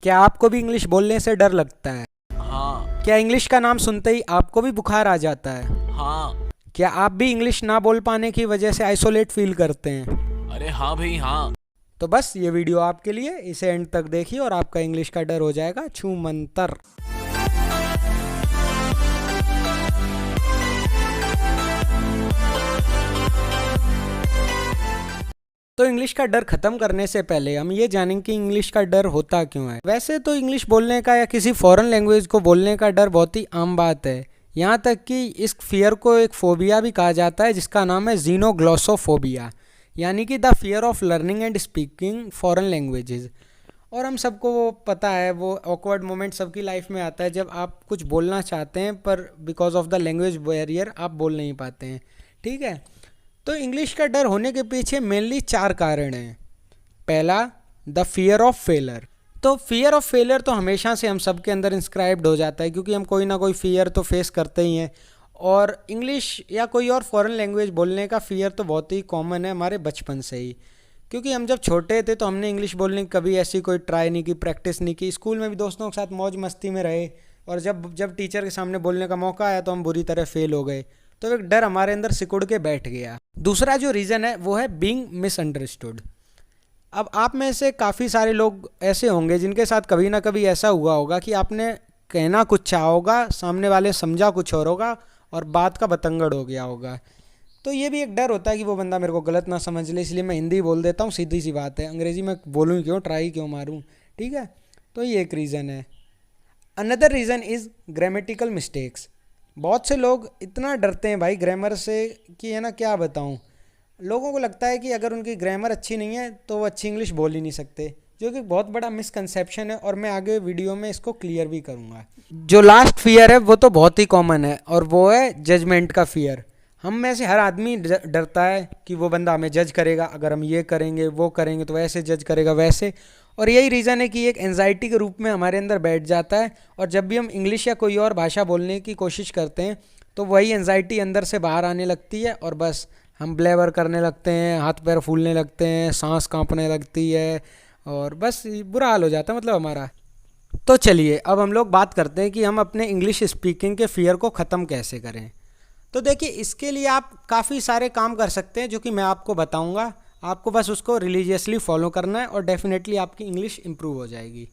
क्या आपको भी इंग्लिश बोलने से डर लगता है? हाँ। क्या इंग्लिश का नाम सुनते ही आपको भी बुखार आ जाता है? हाँ। क्या आप भी इंग्लिश ना बोल पाने की वजह से आइसोलेट फील करते हैं? अरे हाँ भाई हाँ। तो बस ये वीडियो आपके लिए, इसे एंड तक देखिए और आपका इंग्लिश का डर हो जाएगा छू मंतर। तो इंग्लिश का डर खत्म करने से पहले हम ये जानेंगे कि इंग्लिश का डर होता क्यों है। वैसे तो इंग्लिश बोलने का या किसी फॉरेन लैंग्वेज को बोलने का डर बहुत ही आम बात है। यहाँ तक कि इस फियर को एक फोबिया भी कहा जाता है, जिसका नाम है जीनोग्लोसोफोबिया, यानी कि the fear of learning and speaking foreign languages. और हम सबको वो पता है, वो ऑकवर्ड मोमेंट सबकी लाइफ में आता है जब आप कुछ बोलना चाहते हैं पर because of the language barrier आप बोल नहीं पाते हैं। ठीक है, तो इंग्लिश का डर होने के पीछे मेनली 4 कारण हैं। पहला, द फियर ऑफ फेलर। तो फियर ऑफ फेलियर तो हमेशा से हम सबके अंदर इंस्क्राइब्ड हो जाता है, क्योंकि हम कोई ना कोई फियर तो फेस करते ही हैं। और इंग्लिश या कोई और फॉरेन लैंग्वेज बोलने का फियर तो बहुत ही कॉमन है हमारे बचपन से ही, क्योंकि हम जब छोटे थे तो हमने इंग्लिश बोलने की कभी ऐसी कोई ट्राई नहीं की, प्रैक्टिस नहीं की। स्कूल में भी दोस्तों के साथ मौज मस्ती में रहे, और जब जब टीचर के सामने बोलने का मौका आया तो हम बुरी तरह फेल हो गए। तो एक डर हमारे अंदर सिकुड़ के बैठ गया। दूसरा जो रीज़न है वो है बीइंग मिसअंडरस्टूड। अब आप में से काफ़ी सारे लोग ऐसे होंगे जिनके साथ कभी ना कभी ऐसा हुआ होगा कि आपने कहना कुछ चाहा होगा, सामने वाले समझा कुछ और होगा और बात का बतंगड़ हो गया होगा। तो ये भी एक डर होता है कि वो बंदा मेरे को गलत ना समझ ले, इसलिए मैं हिंदी बोल देता हूँ, सीधी सी बात है, अंग्रेज़ी में बोलूँ क्यों, ट्राई क्यों मारूँ। ठीक है, तो ये एक रीज़न है। Another reason is grammatical mistakes. बहुत से लोग इतना डरते हैं भाई ग्रामर से कि है ना, क्या बताऊँ। लोगों को लगता है कि अगर उनकी ग्रामर अच्छी नहीं है तो वो अच्छी इंग्लिश बोल ही नहीं सकते, जो कि बहुत बड़ा मिसकंसेप्शन है, और मैं आगे वीडियो में इसको क्लियर भी करूँगा। जो लास्ट फियर है वो तो बहुत ही कॉमन है, और वो है जजमेंट का फियर। हम में से हर आदमी डरता है कि वो बंदा हमें जज करेगा, अगर हम ये करेंगे वो करेंगे तो वैसे जज करेगा वैसे। और यही रीज़न है कि एक एंजाइटी के रूप में हमारे अंदर बैठ जाता है, और जब भी हम इंग्लिश या कोई और भाषा बोलने की कोशिश करते हैं तो वही एंजाइटी अंदर से बाहर आने लगती है, और बस हम ब्लेबर करने लगते हैं, हाथ पैर फूलने लगते हैं, सांस कांपने लगती है, और बस बुरा हाल हो जाता है मतलब हमारा। तो चलिए अब हम लोग बात करते हैं कि हम अपने इंग्लिश स्पीकिंग के फियर को ख़त्म कैसे करें। तो देखिए, इसके लिए आप काफ़ी सारे काम कर सकते हैं जो कि मैं आपको बताऊंगा। आपको बस उसको रिलीजियसली फॉलो करना है और डेफिनेटली आपकी इंग्लिश इंप्रूव हो जाएगी।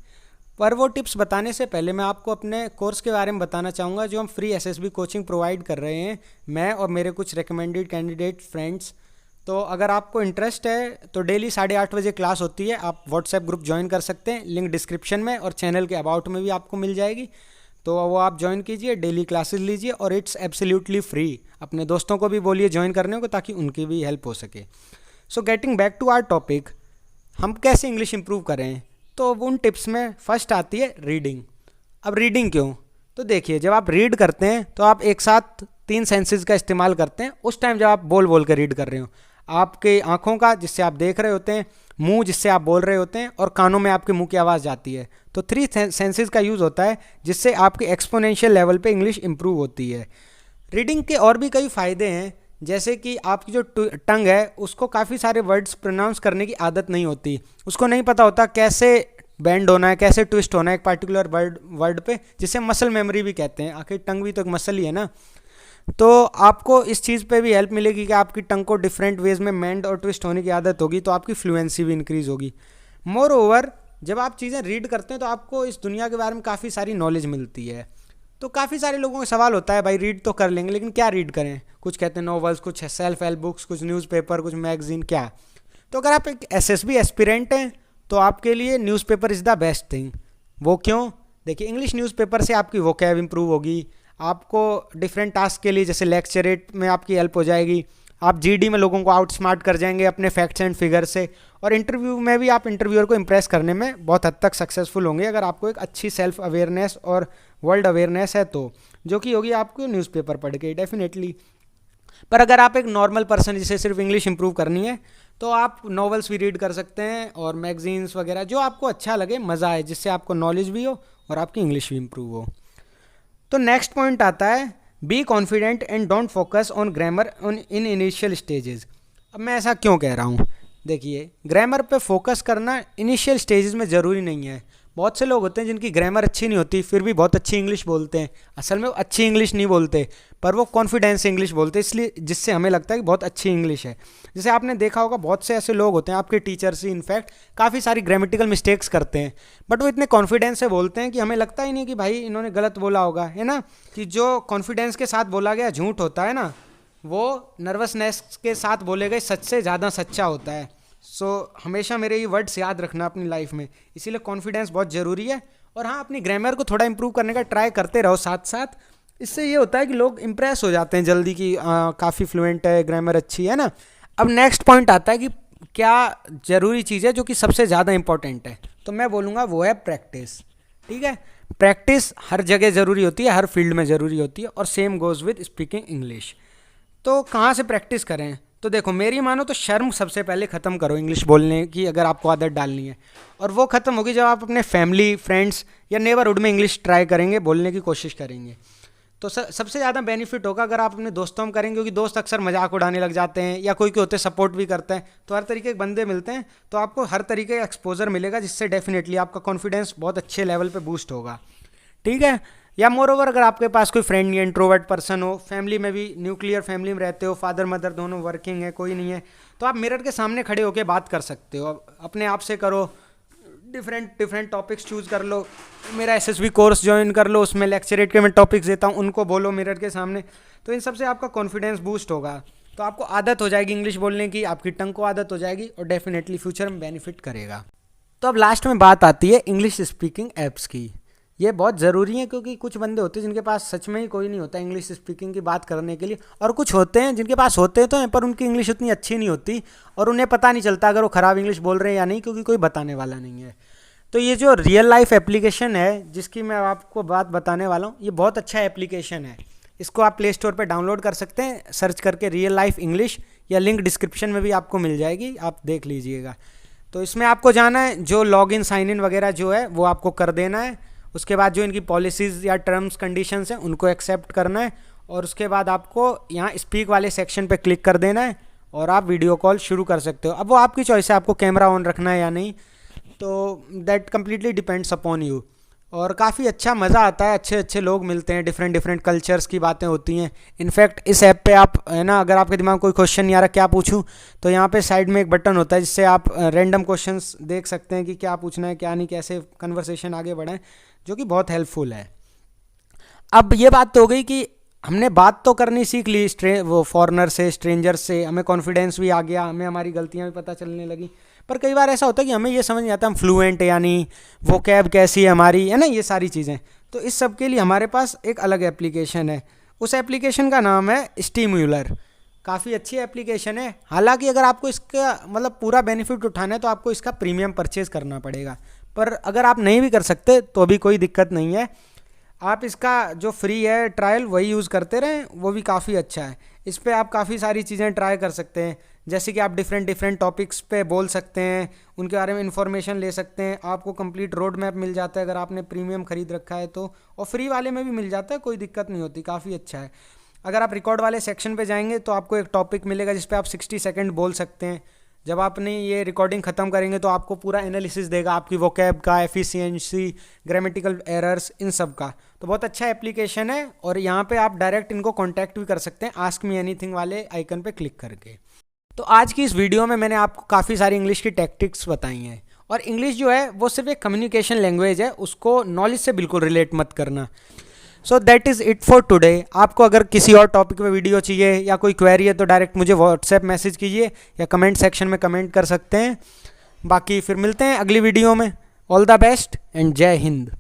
पर वो टिप्स बताने से पहले मैं आपको अपने कोर्स के बारे में बताना चाहूँगा, जो हम फ्री एसएसबी कोचिंग प्रोवाइड कर रहे हैं, मैं और मेरे कुछ रिकमेंडेड कैंडिडेट फ्रेंड्स। तो अगर आपको इंटरेस्ट है तो डेली 8:30 बजे क्लास होती है, आप व्हाट्सएप ग्रुप ज्वाइन कर सकते हैं, लिंक डिस्क्रिप्शन में और चैनल के अबाउट में भी आपको मिल जाएगी। तो वो आप ज्वाइन कीजिए, डेली क्लासेस लीजिए, और इट्स एब्सोल्युटली फ्री। अपने दोस्तों को भी बोलिए ज्वाइन करने को, ताकि उनकी भी हेल्प हो सके। So getting back to our topic, हम कैसे इंग्लिश इंप्रूव करें, तो उन टिप्स में फर्स्ट आती है रीडिंग। अब रीडिंग क्यों, तो देखिए, जब आप रीड करते हैं तो आप एक साथ 3 सेंसेस का इस्तेमाल करते हैं उस टाइम जब आप बोल बोल कर रीड कर रहे हो। आपके आँखों का, जिससे आप देख रहे होते हैं, मुंह जिससे आप बोल रहे होते हैं, और कानों में आपके मुंह की आवाज़ जाती है। तो 3 सेंसेस का यूज़ होता है, जिससे आपके एक्सपोनेंशियल लेवल पे इंग्लिश इंप्रूव होती है। रीडिंग के और भी कई फ़ायदे हैं, जैसे कि आपकी जो टंग है उसको काफ़ी सारे वर्ड्स प्रोनाउंस करने की आदत नहीं होती, उसको नहीं पता होता कैसे बेंड होना है, कैसे ट्विस्ट होना है एक पार्टिकुलर वर्ड पे, जिसे मसल मेमोरी भी कहते हैं। आखिर टंग भी तो एक मसल ही है ना। तो आपको इस चीज़ पे भी हेल्प मिलेगी कि आपकी टंग को डिफरेंट वेज में मेंड और ट्विस्ट होने की आदत होगी, तो आपकी फ्लुएंसी भी इंक्रीज़ होगी। मोर ओवर, जब आप चीज़ें रीड करते हैं तो आपको इस दुनिया के बारे में काफ़ी सारी नॉलेज मिलती है। तो काफ़ी सारे लोगों का सवाल होता है, भाई रीड तो कर लेंगे लेकिन क्या रीड करें। कुछ कहते हैं नॉवेल्स, कुछ सेल्फ हेल्प बुक्स, कुछ न्यूज़पेपर, कुछ मैगजीन, क्या। तो अगर आप एक एसएसबी एस्पिरेंट हैं तो आपके लिए newspaper is the best thing. वो क्यों, देखिए, इंग्लिश न्यूज़पेपर से आपकी वोकैब इंप्रूव होगी, आपको डिफरेंट टास्क के लिए, जैसे लेक्चरेट में आपकी हेल्प हो जाएगी, आप जीडी में लोगों को आउटस्मार्ट कर जाएंगे अपने फैक्ट्स एंड फिगर से, और इंटरव्यू में भी आप इंटरव्यूअर को इम्प्रेस करने में बहुत हद तक सक्सेसफुल होंगे, अगर आपको एक अच्छी सेल्फ अवेयरनेस और वर्ल्ड अवेयरनेस है तो, जो कि होगी आपको न्यूज़पेपर पढ़ के डेफिनेटली। पर अगर आप एक नॉर्मल पर्सन जिसे सिर्फ इंग्लिश इंप्रूव करनी है, तो आप नॉवेल्स भी रीड कर सकते हैं और मैगजीन्स वगैरह, जो आपको अच्छा लगे, मज़ा आए, जिससे आपको नॉलेज भी हो और आपकी इंग्लिश भी इंप्रूव हो। तो नेक्स्ट पॉइंट आता है, be confident and don't focus on grammar in initial stages. अब मैं ऐसा क्यों कह रहा हूँ, देखिए, ग्रामर पे फोकस करना इनिशियल स्टेजेस में ज़रूरी नहीं है, बहुत से लोग होते हैं जिनकी ग्रामर अच्छी नहीं होती फिर भी बहुत अच्छी इंग्लिश बोलते हैं। असल में वो अच्छी इंग्लिश नहीं बोलते, पर वो कॉन्फिडेंस से इंग्लिश बोलते हैं, इसलिए जिससे हमें लगता है कि बहुत अच्छी इंग्लिश है। जैसे आपने देखा होगा बहुत से ऐसे लोग होते हैं, आपके टीचर्स ही इनफैक्ट काफ़ी सारी ग्रामेटिकल मिस्टेक्स करते हैं, बट वो इतने कॉन्फिडेंस से बोलते हैं कि हमें लगता ही नहीं कि भाई इन्होंने गलत बोला होगा, है ना। कि जो कॉन्फिडेंस के साथ बोला गया झूठ होता है ना, वो नर्वसनेस के साथ बोले गए सच से ज़्यादा सच्चा होता है। सो हमेशा मेरे ये वर्ड्स याद रखना अपनी लाइफ में, इसीलिए कॉन्फिडेंस बहुत ज़रूरी है। और हाँ, अपनी ग्रामर को थोड़ा इंप्रूव करने का ट्राई करते रहो साथ साथ। इससे ये होता है कि लोग इंप्रेस हो जाते हैं जल्दी कि काफ़ी फ्लुएंट है, ग्रामर अच्छी है ना। अब नेक्स्ट पॉइंट आता है कि क्या ज़रूरी चीज़ है जो कि सबसे ज़्यादा इंपॉर्टेंट है, तो मैं बोलूँगा वो है प्रैक्टिस। ठीक है, प्रैक्टिस हर जगह ज़रूरी होती है, हर फील्ड में ज़रूरी होती है, और same goes with speaking English. तो कहाँ से प्रैक्टिस करें, तो देखो मेरी मानो तो शर्म सबसे पहले ख़त्म करो इंग्लिश बोलने की, अगर आपको आदत डालनी है। और वो ख़त्म होगी जब आप अपने फैमिली, फ्रेंड्स या नेबरहुड में इंग्लिश ट्राई करेंगे, बोलने की कोशिश करेंगे। तो सबसे ज़्यादा बेनिफिट होगा अगर आप अपने दोस्तों में करेंगे, क्योंकि दोस्त अक्सर मजाक उड़ाने लग जाते हैं या कोई होते सपोर्ट भी करते हैं, तो हर तरीके के बंदे मिलते हैं, तो आपको हर तरीके का एक्सपोजर मिलेगा, जिससे डेफिनेटली आपका कॉन्फिडेंस बहुत अच्छे लेवल पे बूस्ट होगा। ठीक है, या मोर ओवर अगर आपके पास कोई फ्रेंड नहीं है, इंट्रोवर्ट पर्सन हो, फैमिली में भी न्यूक्लियर फैमिली में रहते हो, फादर मदर दोनों वर्किंग है, कोई नहीं है, तो आप मिरर के सामने खड़े होकर बात कर सकते हो। अपने आप से करो, डिफरेंट टॉपिक्स चूज़ कर लो, मेरा एसएसबी कोर्स ज्वाइन कर लो, उसमें लेक्चरेट के मैं टॉपिक्स देता हूँ, उनको बोलो मिरर के सामने। तो इन सब से आपका कॉन्फिडेंस बूस्ट होगा, तो आपको आदत हो जाएगी इंग्लिश बोलने की, आपकी टंग को आदत हो जाएगी, और डेफिनेटली फ्यूचर में बेनिफिट करेगा। तो अब लास्ट में बात आती है इंग्लिश स्पीकिंग ऐप्स की। ये बहुत ज़रूरी है, क्योंकि कुछ बंदे होते हैं जिनके पास सच में ही कोई नहीं होता इंग्लिश स्पीकिंग की बात करने के लिए, और कुछ होते हैं जिनके पास होते तो हैं पर उनकी इंग्लिश उतनी अच्छी नहीं होती, और उन्हें पता नहीं चलता अगर वो ख़राब इंग्लिश बोल रहे हैं या नहीं, क्योंकि कोई बताने वाला नहीं है। तो ये जो रियल लाइफ एप्लीकेशन है जिसकी मैं आपको बात बताने वाला हूँ, ये बहुत अच्छा एप्लीकेशन है। इसको आप प्ले स्टोर पर डाउनलोड कर सकते हैं, सर्च करके रियल लाइफ इंग्लिश, या लिंक डिस्क्रिप्शन में भी आपको मिल जाएगी, आप देख लीजिएगा। तो इसमें आपको जाना है, जो लॉगिन साइन इन वगैरह जो है वो आपको कर देना है। उसके बाद जो इनकी पॉलिसीज़ या टर्म्स कंडीशंस हैं उनको एक्सेप्ट करना है, और उसके बाद आपको यहाँ स्पीक वाले सेक्शन पे क्लिक कर देना है, और आप वीडियो कॉल शुरू कर सकते हो। अब वो आपकी चॉइस है, आपको कैमरा ऑन रखना है या नहीं, तो that completely depends upon you. और काफ़ी अच्छा मज़ा आता है, अच्छे अच्छे लोग मिलते हैं, डिफरेंट कल्चर्स की बातें होती हैं। इनफैक्ट इस ऐप पे आप, है ना, अगर आपके दिमाग में कोई क्वेश्चन नहीं आ रहा क्या पूछूं, तो यहाँ पे साइड में एक बटन होता है जिससे आप रैंडम क्वेश्चंस देख सकते हैं कि क्या पूछना है क्या नहीं, कैसे कन्वर्सेशन आगे बढ़ाएं, जो कि बहुत हेल्पफुल है। अब ये बात तो हो गई कि हमने बात तो करनी सीख ली वो फॉरेनर से, स्ट्रेंजर से, हमें कॉन्फिडेंस भी आ गया, हमें हमारी गलतियाँ भी पता चलने लगी। पर कई बार ऐसा होता है कि हमें ये समझ नहीं आता हम फ्लुएंट है यानी वो कैब कैसी है हमारी, है ना, ये सारी चीज़ें। तो इस सब के लिए हमारे पास एक अलग एप्लीकेशन है, उस एप्लीकेशन का नाम है स्टीम्यूलर। काफ़ी अच्छी एप्लीकेशन है, हालांकि अगर आपको इसका मतलब पूरा बेनिफिट उठाना है तो आपको इसका प्रीमियम परचेज़ करना पड़ेगा, पर अगर आप नहीं भी कर सकते तो भी कोई दिक्कत नहीं है। आप इसका जो फ्री है ट्रायल वही यूज़ करते रहें, वो भी काफ़ी अच्छा है। इस पर आप काफ़ी सारी चीज़ें ट्राई कर सकते हैं, जैसे कि आप डिफरेंट टॉपिक्स पे बोल सकते हैं, उनके बारे में इन्फॉर्मेशन ले सकते हैं, आपको कंप्लीट रोड मैप मिल जाता है अगर आपने प्रीमियम ख़रीद रखा है तो, और फ्री वाले में भी मिल जाता है, कोई दिक्कत नहीं होती, काफ़ी अच्छा है। अगर आप रिकॉर्ड वाले सेक्शन पे जाएंगे तो आपको एक टॉपिक मिलेगा जिस पे आप 60 सेकंड बोल सकते हैं। जब आपने ये रिकॉर्डिंग ख़त्म करेंगे तो आपको पूरा एनालिसिस देगा आपकी वोकैब का, एफिशिएंसी, ग्रामेटिकल एरर्स, इन सब का। तो बहुत अच्छा एप्लीकेशन है, और यहाँ पे आप डायरेक्ट इनको कॉन्टैक्ट भी कर सकते हैं आस्क मी एनीथिंग वाले आइकन पे क्लिक करके। तो आज की इस वीडियो में मैंने आपको काफ़ी सारी इंग्लिश की टैक्टिक्स बताई हैं, और इंग्लिश जो है वो सिर्फ एक कम्युनिकेशन लैंग्वेज है, उसको नॉलेज से बिल्कुल रिलेट मत करना। So that is it for today. आपको अगर किसी और टॉपिक पे वीडियो चाहिए या कोई क्वेरी है तो डायरेक्ट मुझे व्हाट्सएप मैसेज कीजिए या कमेंट सेक्शन में कमेंट कर सकते हैं। बाकी फिर मिलते हैं अगली वीडियो में। ऑल द बेस्ट एंड जय हिंद।